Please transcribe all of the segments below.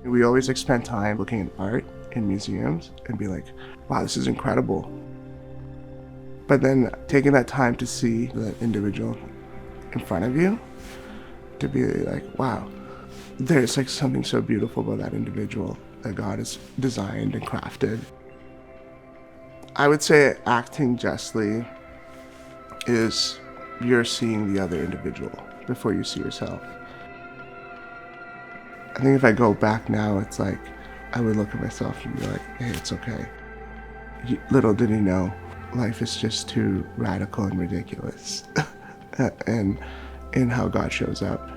We always spend time looking at art in museums and be like, wow, this is incredible. But then taking that time to see the individual in front of you, to be like, wow, there's like something so beautiful about that individual that God has designed and crafted. I would say acting justly is you're seeing the other individual before you see yourself. I think if I go back now, it's like I would look at myself and be like, hey, it's okay. Little did he know, life is just too radical and ridiculous. And in how God shows up.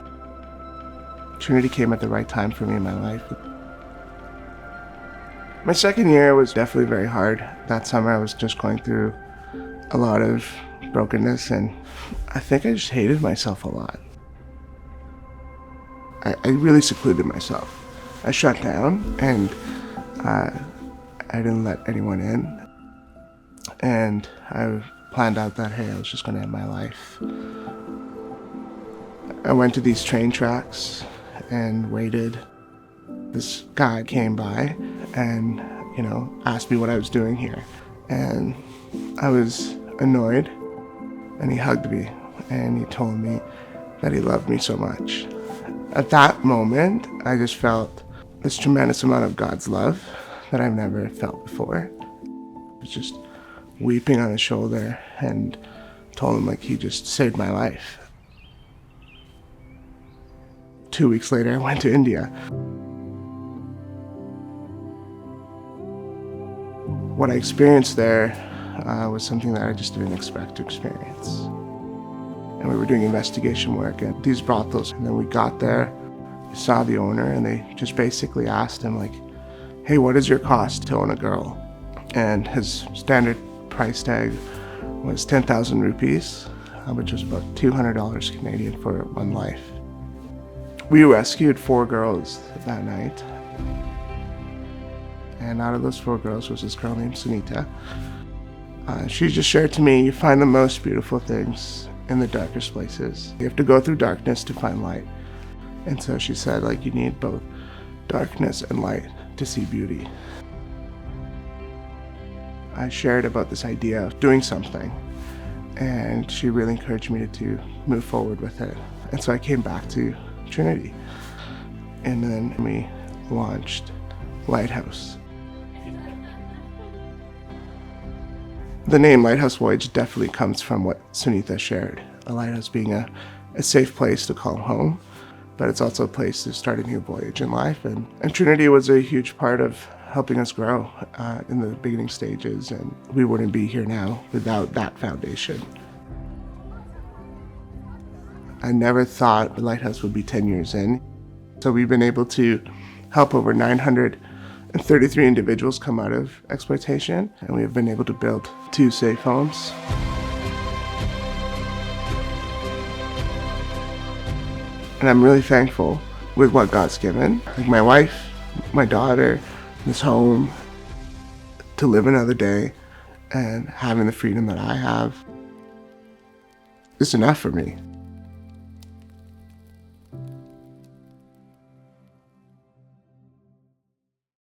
Trinity came at the right time for me in my life. My second year was definitely very hard. That summer I was just going through a lot of brokenness, and I think I just hated myself a lot. I really secluded myself. I shut down, and I didn't let anyone in. And I planned out that, hey, I was just going to end my life. I went to these train tracks and waited. This guy came by and, asked me what I was doing here. And I was annoyed, and he hugged me, and he told me that he loved me so much. At that moment, I just felt this tremendous amount of God's love that I've never felt before. I was just weeping on his shoulder and told him he just saved my life. 2 weeks later, I went to India. What I experienced there was something that I just didn't expect to experience. And we were doing investigation work at these brothels, and then we got there, we saw the owner, and they just basically asked him hey, what is your cost to own a girl? And his standard price tag was 10,000 rupees, which was about $200 Canadian for one life. We rescued 4 girls that night. And out of those 4 girls was this girl named Sunita. She just shared to me, you find the most beautiful things in the darkest places. You have to go through darkness to find light. And so she said, you need both darkness and light to see beauty. I shared about this idea of doing something, and she really encouraged me to move forward with it. And so I came back to Trinity, and then we launched Lighthouse. The name Lighthouse Voyage definitely comes from what Sunita shared, a lighthouse being a safe place to call home, but it's also a place to start a new voyage in life. And Trinity was a huge part of helping us grow in the beginning stages, and we wouldn't be here now without that foundation. I never thought the Lighthouse would be 10 years in. So we've been able to help over 933 individuals come out of exploitation, and we have been able to build 2 safe homes. And I'm really thankful with what God's given. My wife, my daughter, this home, to live another day and having the freedom that I have is enough for me.